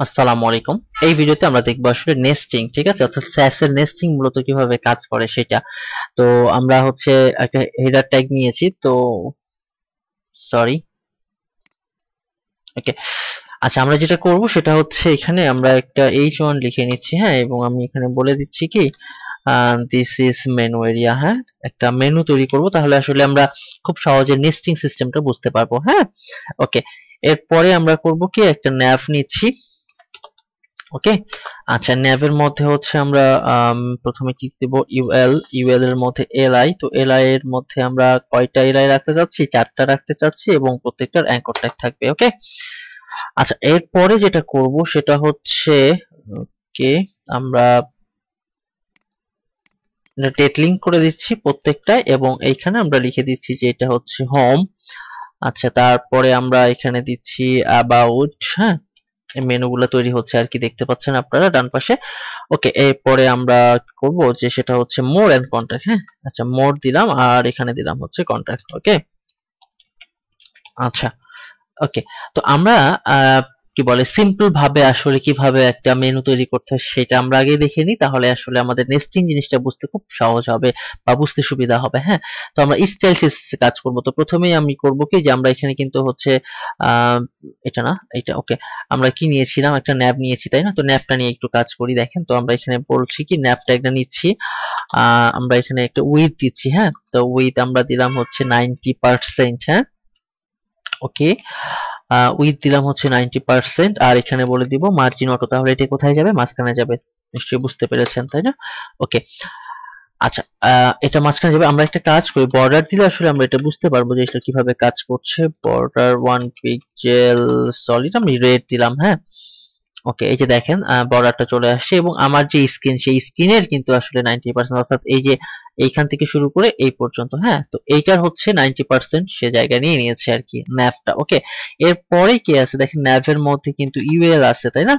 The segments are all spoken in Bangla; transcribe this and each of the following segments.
আসসালামু আলাইকুম। এই ভিডিওতে আমরা দেখব আসলে নেস্টিং, ঠিক আছে, অর্থাৎ স্যাস এর নেস্টিং মূলত কিভাবে কাজ করে সেটা। তো আমরা হচ্ছে একটা হেডার ট্যাগ নিয়েছি, তো সরি, ওকে। আচ্ছা, আমরা যেটা করব সেটা হচ্ছে এখানে আমরা একটা h1 লিখে নিচ্ছি, হ্যাঁ, এবং আমি এখানে বলে দিচ্ছি কি দিস ইজ মেনু এরিয়া, হ্যাঁ, একটা মেনু তৈরি করব, তাহলে আসলে আমরা খুব সহজে নেস্টিং সিস্টেমটা বুঝতে পারবো, হ্যাঁ। ওকে, এরপরে আমরা করব কি একটা nav নিচ্ছি, ওকে। আচ্ছা, ন্যাভের মধ্যে হচ্ছে আমরা প্রথমে কি দেব, ইউএল এর মধ্যে এলআই, তো এলআই এর মধ্যে আমরা কয়টা এলআই রাখতে চাচ্ছি, 4টা রাখতে চাচ্ছি, এবং প্রত্যেকটার অ্যাঙ্কর ট্যাগ থাকবে, ওকে। আচ্ছা, এরপরে যেটা করব সেটা হচ্ছে ওকে, আমরা ডেট লিংক করে দিচ্ছি প্রত্যেকটা, এবং এইখানে আমরা লিখে দিচ্ছি যে এটা হচ্ছে হোম। আচ্ছা, তারপরে আমরা এখানে দিচ্ছি অ্যাবাউট, হ্যাঁ, মেনুগুলো তৈরি হচ্ছে আর কি, দেখতে পাচ্ছেন আপনারা ডান পাশে। ওকে, এরপরে আমরা করব যে সেটা হচ্ছে মোর এন্ড কন্টাক্ট, হ্যাঁ। আচ্ছা, মোর দিলাম আর এখানে দিলাম হচ্ছে কন্টাক্ট, ওকে। আচ্ছা, ওকে। তো আমরা কি বলে সিম্পল ভাবে আসলে কিভাবে একটা মেনু তৈরি করতে হয় সেটা আমরা আগে দেখে নিই, তাহলে আসলে আমাদের নেস্টিং জিনিসটা বুঝতে খুব সহজ হবে বা বুঝতে সুবিধা হবে, হ্যাঁ। তো আমরা স্টাইল সিএসএস কাজ করব। তো প্রথমেই আমি করব কি যে আমরা এখানে কিন্তু হচ্ছে আহ, এটা না, এটা, ওকে। আমরা কি নিয়েছিলাম, একটা ন্যাভ নিয়েছি, তাই না? তো ন্যাভটা নিয়ে একটু কাজ করি, দেখেন। তো আমরা এখানে বলছি কি ন্যাভটা একটা নিচ্ছি, আমরা এখানে একটা উইথ দিচ্ছি, হ্যাঁ। তো উইথ আমরা দিলাম হচ্ছে 90%, হ্যাঁ, ওকে। উইথ দিলাম হচ্ছে 90%, আর এখানে বলে দিব মার্জিন অটো, তাহলে এটা কোথায় যাবে, মাঝখানে যাবে, নিশ্চয়ই বুঝতে পেরেছেন, তাই না? ওকে। আচ্ছা, এটা মাঝখানে যাবে। আমরা একটা কাজ করি, বর্ডার দিলে আসলে আমরা এটা বুঝতে পারবো যে এটা কিভাবে কাজ করছে। বর্ডার 1 পিক্সেল সলিড আমি রেড দিলাম, হ্যাঁ। ওকে, এই যে দেখেন বর্ডারটা চলে আসছে, এবং আমার যে স্ক্রিন সেই স্ক্রিনের কিন্তু আসলে 90%, অর্থাৎ এই যে এইখান থেকে শুরু করে এই পর্যন্ত, হ্যাঁ। তো এইটার হচ্ছে 90% সে জায়গা নিয়ে নিয়েছে আর কি ন্যাভটা, ওকে। এরপরে কি আছে দেখেন, ন্যাভের মধ্যে কিন্তু ইউএল আছে, তাই না?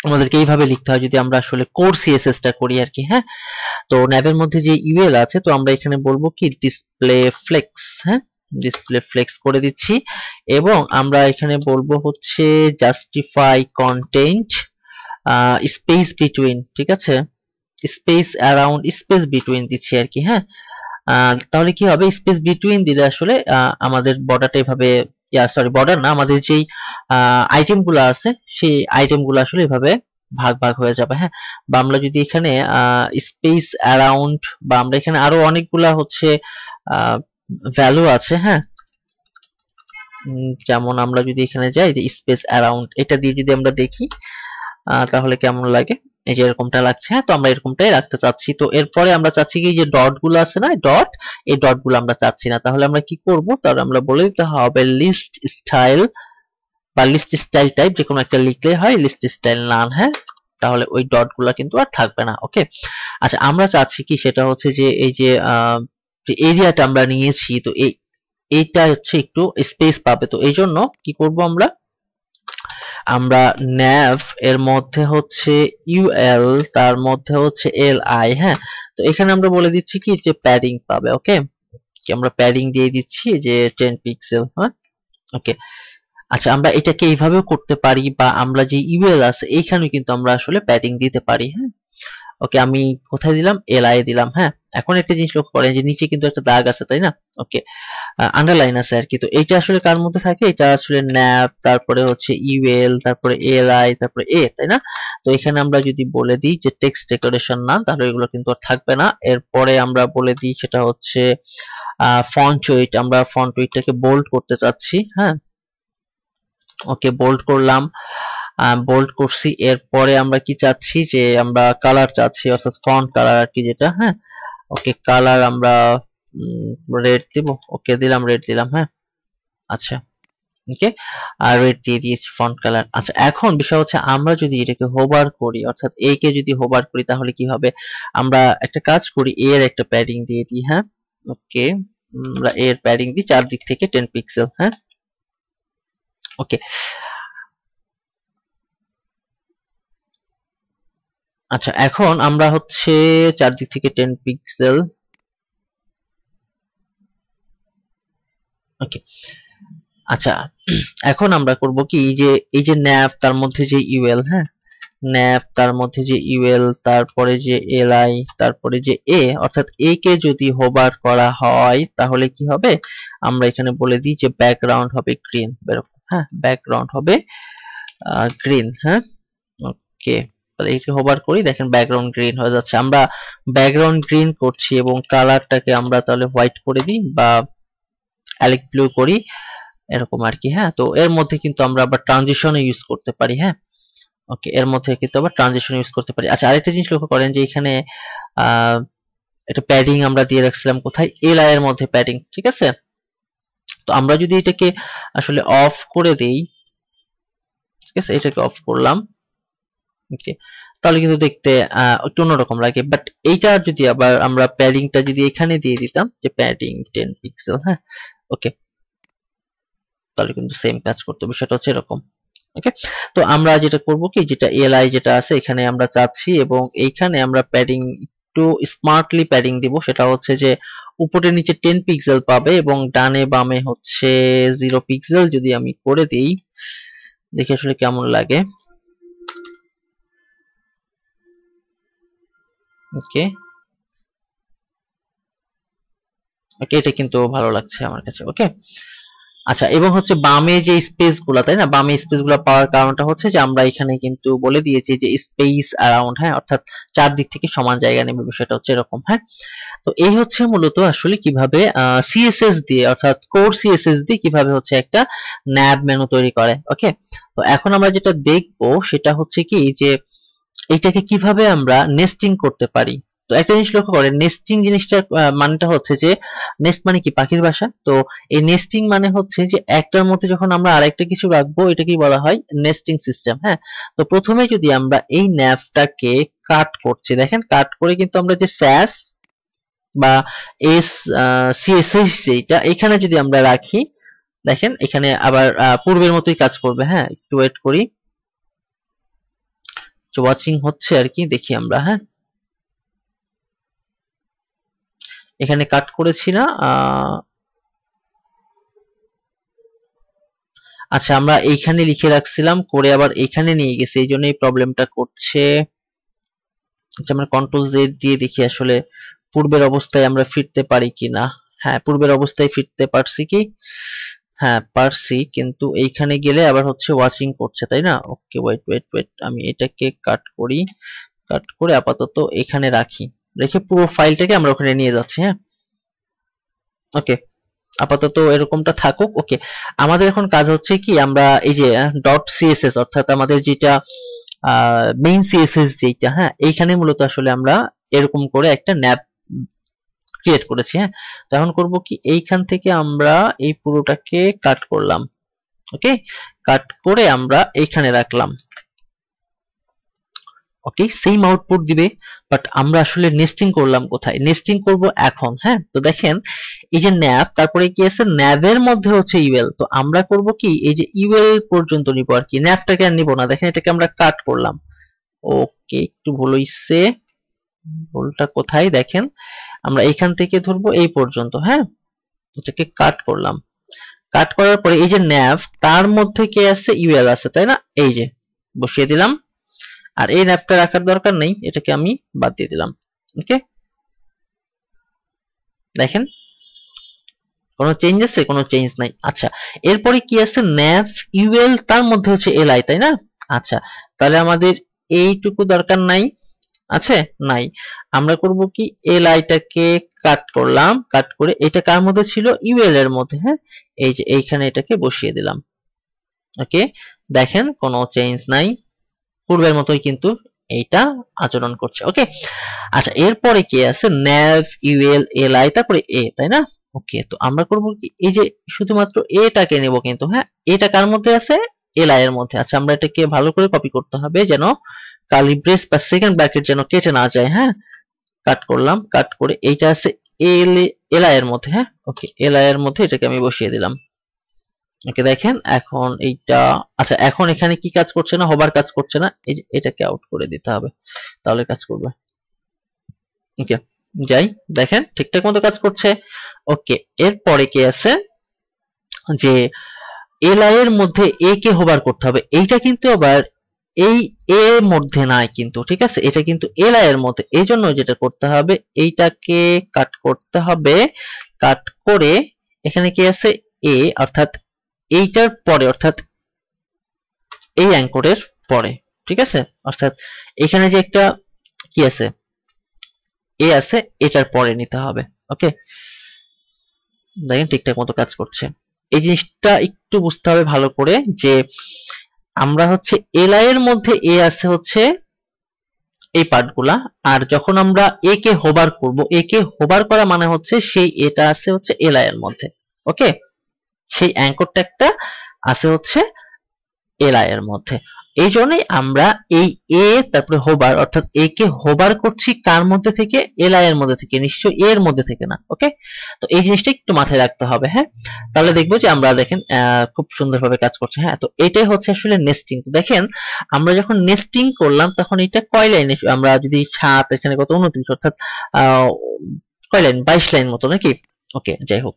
আমাদেরকে এইভাবে লিখতে হয় যদি আমরা আসলে কোর সিএসএস টা করি আর কি, হ্যাঁ। তো ন্যাভের মধ্যে যে ইউএল আছে, তো আমরা এখানে বলবো কি ডিসপ্লে ফ্লেক্স, হ্যাঁ, ডিসপ্লে ফ্লেক্স করে দিচ্ছি, এবং আমরা এখানে বলবো হচ্ছে জাস্টিফাই কন্টেন্ট স্পেস বিটুইন, ঠিক আছে, স্পেস অ্যারাউন্ড, স্পেস বিটুইন দিচ্ছি আর কি, হ্যাঁ। তাহলে কি হবে, স্পেস বিটুইন দিলে আসলে আমাদের বর্ডারটা এভাবে, সরি বর্ডার না, আমাদের যেই আইটেম গুলো আছে সেই আইটেম গুলো আসলে এভাবে ভাগ ভাগ হয়ে যাবে, হ্যাঁ। বা আমরা যদি এখানে স্পেস অ্যারাউন্ড, বা আমরা এখানে আরো অনেকগুলা হচ্ছে ভ্যালু আছে, হ্যাঁ। যেমন আমরা যদি এখানে যাই যে স্পেস অ্যারাউন্ড, এটা দিয়ে যদি আমরা দেখি তাহলে কেমন লাগে, এই যে এরকমটা লাগছে, হ্যাঁ। তো আমরা এরকমটাই রাখতে চাচ্ছি। তো এরপরে আমরা চাচ্ছি কি যে ডট গুলো আছে না, ডট, এই ডট গুলো আমরা চাচ্ছি না, তাহলে আমরা কি করব, তাহলে আমরা বলে দিতে হবে লিস্ট স্টাইল বা লিস্ট স্টাইল টাইপ, যে কোনো একটা লিখলে হয়, লিস্ট স্টাইল নান, হ্যাঁ। তাহলে ওই ডট গুলা কিন্তু আর থাকবে না, ওকে। আচ্ছা, আমরা চাচ্ছি কি সেটা হচ্ছে যে এই যে এরিয়াটা আমরা নিয়েছি, তো এইটা হচ্ছে একটু স্পেস পাবে, তো এই জন্য কি করব আমরা, আমরা nav এর মধ্যে হচ্ছে ul, তার মধ্যে হচ্ছে li, হ্যাঁ। তো এখানে আমরা বলে দিচ্ছি কি যে প্যাডিং পাবে, ওকে। কি আমরা প্যাডিং দিয়ে দিচ্ছি যে 10 পিক্সেল, হ্যাঁ, ওকে। আচ্ছা, আমরা এটাকে এইভাবেও করতে পারি, বা আমরা যে ul আছে এইখানেও কিন্তু আমরা আসলে প্যাডিং দিতে পারি, হ্যাঁ। ওকে, আমি কোথায় দিলাম, li দিলাম, হ্যাঁ। এখন একটা জিনিস লক্ষ্য করেন যে নিচে কিন্তু একটা দাগ আছে, তাই না? ওকে, আন্ডারলাইন আছে আর কি। তো এইটা আসলে কার মধ্যে থাকে, এটা আসলে nav, তারপরে হচ্ছে ইউএল, তারপরে এলআই, তারপরে এ, তাই না? তো এখানে আমরা যদি বলে দিই যে টেক্সট ডেকোরেশন না, তাহলে এগুলো কিন্তু আর থাকবে না। এরপরে আমরা বলে দিই সেটা হচ্ছে ফন্ট ওয়েট, আমরা ফন্ট ওয়েটটাকে বোল্ড করতে চাচ্ছি, হ্যাঁ। ওকে, বোল্ড করলাম, বোল্ড করছি। এরপরে আমরা কি চাচ্ছি যে আমরা কালার চাচ্ছি, অর্থাৎ ফন্ট কালার আর কি, যেটা, হ্যাঁ। ওকে, কালার আমরা রেড দিব, ওকে দিলাম, রেড দিলাম, হ্যাঁ। আচ্ছা, ওকে, আর রেড দিয়ে দিয়েছি ফন্ট কালার। আচ্ছা, এখন বিষয় হচ্ছে আমরা যদি এটাকে হোভার করি, অর্থাৎ এ কে যদি হোভার করি তাহলে কি হবে, আমরা একটা কাজ করি, এর একটা প্যাডিং দিয়ে দিই, হ্যাঁ। ওকে, আমরা এর প্যাডিং দিই চারদিক থেকে 10 পিক্সেল, হ্যাঁ। ওকে, আচ্ছা, এখন আমরা হচ্ছে চারদিক থেকে 10 পিক্সেল, ওকে। আচ্ছা এখন আমরা করব কি যে এই যে nav তার মধ্যে যে ইউএল, হ্যাঁ nav তার মধ্যে যে ইউএল, তারপরে যে এলআই, তারপরে যে এ, অর্থাৎ এ কে যদি হোভার করা হয় তাহলে কি হবে, আমরা এখানে বলে দিই যে ব্যাকগ্রাউন্ড হবে গ্রিন, হ্যাঁ ব্যাকগ্রাউন্ড হবে গ্রিন, হ্যাঁ ওকে। তাহলে এটাকে হোভার করি, দেখেন ব্যাকগ্রাউন্ড গ্রিন হয়ে যাচ্ছে। আমরা ব্যাকগ্রাউন্ড গ্রিন করছি এবং কালারটাকে আমরা তাহলে হোয়াইট করে দিই বা অ্যালিক ব্লু করি, এরকম আর কি। হ্যাঁ তো এর মধ্যে কিন্তু আমরা আবার ট্রানজিশন ইউজ করতে পারি। হ্যাঁ ওকে, এর মধ্যে কিন্তু আবার ট্রানজিশন ইউজ করতে পারি। আচ্ছা আরেকটা জিনিস লক্ষ্য করেন যে এখানে এটা প্যাডিং আমরা দিয়ে রাখছিলাম কোথায়, এল আই এর মধ্যে প্যাডিং, ঠিক আছে। তো আমরা যদি এটাকে আসলে অফ করে দেই, ঠিক আছে, এটাকে অফ করলাম, ওকে, তাহলে কিন্তু দেখতে একটু অন্যরকম লাগে। বাট এইটা যদি আবার আমরা প্যাডিংটা যদি এখানে দিয়ে দিতাম যে প্যাডিং 10 পিক্সেল, হ্যাঁ ওকে, তাহলে কিন্তু সেম কাজ করতে, বিষয়টা হচ্ছে এরকম। ওকে, তো আমরা যেটা করব কি, যেটা এলআই যেটা আছে এখানে আমরা চাচ্ছি এবং এইখানে আমরা প্যাডিং একটু স্মার্টলি প্যাডিং দিব, সেটা হচ্ছে যে উপরে নিচে 10 পিক্সেল পাবে এবং ডানে বামে হচ্ছে 0 পিক্সেল যদি আমি করে দেই, দেখি আসলে কেমন লাগে। ওকে ওকে, এটা কিন্তু ভালো লাগছে আমার কাছে। ওকে আচ্ছা, এবং হচ্ছে বামে যে স্পেস গুলা, তাই না, বামে স্পেস গুলা পাওয়ার কারণটা হচ্ছে যে আমরা এখানে কিন্তু বলে দিয়েছি যে স্পেস অ্যারাউন্ড, হ্যাঁ অর্থাৎ চারদিক থেকে সমান জায়গা নেবে, বিষয়টা হচ্ছে এরকম। হ্যাঁ তো এই হচ্ছে মূলত আসলে কিভাবে সিএসএস দিয়ে অর্থাৎ কোর সিএসএস দিয়ে কিভাবে হচ্ছে একটা ন্যাব মেনু তৈরি করে। ওকে, তো এখন আমরা যেটা দেখবো সেটা হচ্ছে কি যে এইটাকে কিভাবে আমরা নেস্টিং করতে পারি। তো একটা জিনিস লক্ষ্য করেন, নেস্টিং জিনিসটার মানেটা হচ্ছে যে নেস্ট মানে কি, পাখির বাসা। তো এই নেস্টিং মানে হচ্ছে যে একটার মধ্যে যখন আমরা আরেকটা কিছু রাখবো এটাকেই বলা হয় নেস্টিং সিস্টেম। হ্যাঁ তো প্রথমে যদি আমরা এই ন্যাভটাকে কাট করছি, দেখেন কাট করে কিন্তু আমরা যে স্যাস বা এস সিএসএস যেটা এখানে যদি আমরা রাখি, দেখেন এখানে আবার পূর্বের মতোই কাজ করবে। হ্যাঁ একটু ওয়েট করি, ওয়াচিং হচ্ছে আর কি, দেখি আমরা। হ্যাঁ এখানে কাট করেছি না, আচ্ছা আমরা এইখানে লিখে রাখছিলাম করে আবার এইখানে নিয়ে গেছি, এই জন্য এই প্রবলেমটা করছে। আচ্ছা আমরা কন্ট্রোল জেড দিয়ে দেখি আসলে পূর্বের অবস্থায় আমরা ফিরতে পারি কিনা। হ্যাঁ পূর্বের অবস্থায় ফিরতে পারছি কি, হ্যাঁ পারছি, কিন্তু এইখানে গেলে আবার হচ্ছে ওয়াচিং করছে, তাই না। ওকে ওয়েট ওয়েট ওয়েট, আমি এটাকে কাট করি, কাট করে আপাতত এখানে রাখি, রেখে পুরো ফাইলটাকে আমরা ওখানে নিয়ে যাচ্ছি। হ্যাঁ ওকে, আপাতত এরকমটা থাকুক। ওকে, আমাদের এখন কাজ হচ্ছে কি, আমরা এই যে ডট সিএসএস অর্থাৎ আমাদের যেটা মেইন সিএসএস যেটা, হ্যাঁ এইখানে মূলত আসলে আমরা এরকম করে একটা ন্যাব ক্রিয়েট করেছি। হ্যাঁ তো এখন করব কি, এইখান থেকে আমরা এই পুরোটাকে কাট করলাম, ওকে, কাট করে আমরা এইখানে রাখলাম। ওকে সেম আউটপুট দিবে, বাট আমরা আসলে নেস্টিং করলাম কোথায়, নেস্টিং করব এখন। হ্যাঁ তো দেখেন এই যে ন্যাব, তারপরে কি আছে, ন্যাবের মধ্যে হচ্ছে ইউএল, তো আমরা করব কি, এই যে ইউএল পর্যন্ত নিব আর কি, ন্যাবটাকে আর নিব না। দেখেন এটাকে আমরা কাট করলাম। ওকে একটু ভুল হইছে, ভুলটা কোথায় দেখেন, আমরা এখান থেকে ধরবো এই পর্যন্ত। হ্যাঁ এটাকে কাট করলাম, কাট করার পরে এই যে ন্যাব তার মধ্যে কি আছে, ইউএল আছে, তাই না, এই যে বসিয়ে দিলাম। আর এই ন্যাবটা রাখার দরকার নেই, এটাকে আমি বাদ দিয়ে দিলাম। ওকে দেখেন কোনো চেঞ্জ আছে, কোনো চেঞ্জ নাই। আচ্ছা এরপরে কি আছে, ন্যাভ ইউএল তার মধ্যে হচ্ছে এলআই, তাই না। আচ্ছা তাহলে আমাদের এইটুকু দরকার নাই, আছে নাই, আমরা করব কি, এলআইটাকে কাট করলাম, কাট করে এটা কার মধ্যে ছিল, ইউএল এর মধ্যে। হ্যাঁ এই যে এইখানে এটাকে বসিয়ে দিলাম। ওকে দেখেন কোনো চেঞ্জ নাই, পূর্বের মতোই কিন্তু এইটা আচরণ করছে। ওকে আচ্ছা এরপরে কি আছে, nav ul li তারপরে a, তাই না। ওকে তো আমরা করব কি, এই যে শুধুমাত্র এটাকে নেব কিন্তু। হ্যাঁ এটা কার মধ্যে আছে, li এর মধ্যে। আচ্ছা আমরা এটাকে ভালো করে কপি করতে হবে যেন কার্লি ব্রেস বা সেকেন্ড ব্র্যাকেট যেন কেটে না যায়। হ্যাঁ কাট করলাম, কাট করে এইটা আছে li এর মধ্যে। হ্যাঁ ওকে li এর মধ্যে এটাকে আমি বসিয়ে দিলাম। ওকে দেখেন এখন এইটা, আচ্ছা এখন এখানে কি কাজ করছে না, হবার কাজ করছে না, এই যে এটাকে আউট করে দিতে হবে, তাহলে কাজ করবে। ওকে যাই, দেখেন ঠিকঠাক মতো কাজ করছে। ওকে এরপরে কি আছে যে এলআই এর মধ্যে এ কে হোভার করতে হবে, এইটা কিন্তু আবার এই এর মধ্যে নাই কিন্তু, ঠিক আছে, এটা কিন্তু এলআই এর মধ্যে। এই জন্য যেটা করতে হবে, এইটাকে কাট করতে হবে, কাট করে এখানে কি আছে এ, অর্থাৎ এইটার পরে, অর্থাৎ এই অ্যাঙ্করের পরে, ঠিক আছে, অর্থাৎ এখানে যে একটা কি আছে এ আছে, এটার পরে নিতে হবে। ওকে, দেখেন ঠিকঠাক মতো কাজ করছে। এই জিনিসটা একটু বুঝতে হবে ভালো করে, যে আমরা হচ্ছে এলআই এর মধ্যে এ আছে হচ্ছে এই পার্টগুলা, আর যখন আমরা এ কে হোভার করব, এ কে হোভার করা মানে হচ্ছে সেই এটা আছে হচ্ছে এলআই এর মধ্যে। ওকে, সেই অ্যাঙ্কর ট্যাগটা আছে হচ্ছে এলআই এর মধ্যে। এই জন্যই আমরা এই এ তারপরে হোভার, অর্থাৎ এ কে হোভার করছি কার মধ্যে থেকে, এলআই এর মধ্যে থেকে, নিশ্চয়ই এর মধ্যে থেকে না। ওকে, তো এই জিনিসটা একটু মাথায় রাখতে হবে। হ্যাঁ, তাহলে দেখবো যে আমরা দেখেন খুব সুন্দরভাবে কাজ করছে। হ্যাঁ, তো এটাই হচ্ছে আসলে নেস্টিং। তো দেখেন আমরা যখন নেস্টিং করলাম তখন এটা কয় লাইনে, আমরা যদি 7 এখানে কত 29, অর্থাৎ কয় লাইন, 22 লাইন মতো নাকি। ওকে, যাই হোক,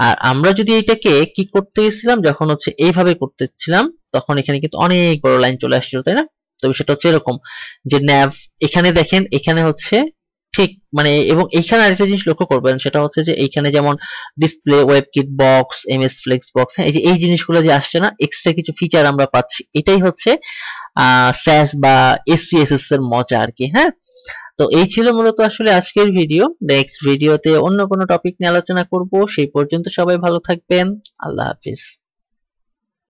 আর আমরা যদি এটাকে কি করতে গেছিলাম, যখন হচ্ছে এইভাবে করতেছিলাম তখন এখানে কিন্তু অনেক বড় লাইন চলে আসছিল, তাই না? তো সেটা হচ্ছে এরকম যে ন্যাভ, এখানে দেখেন এখানে হচ্ছে ঠিক মানে, এবং এইখানে আরেকটা জিনিস লক্ষ্য করবেন, সেটা হচ্ছে যে এইখানে যেমন display, web kit box, MS flex box, হ্যাঁ, এই যে এই জিনিসগুলো যে আসছে না, এক্সট্রা কিছু ফিচার আমরা পাচ্ছি, এটাই হচ্ছে স্যাস বা এসসিএসএস এর মজা আর কি। হ্যাঁ, তো এই ছিল মূলত আসলে আজকের ভিডিও। নেক্সট ভিডিওতে অন্য কোনো টপিক নিয়ে আলোচনা করব। সেই পর্যন্ত সবাই ভালো থাকবেন। আল্লাহ হাফিজ।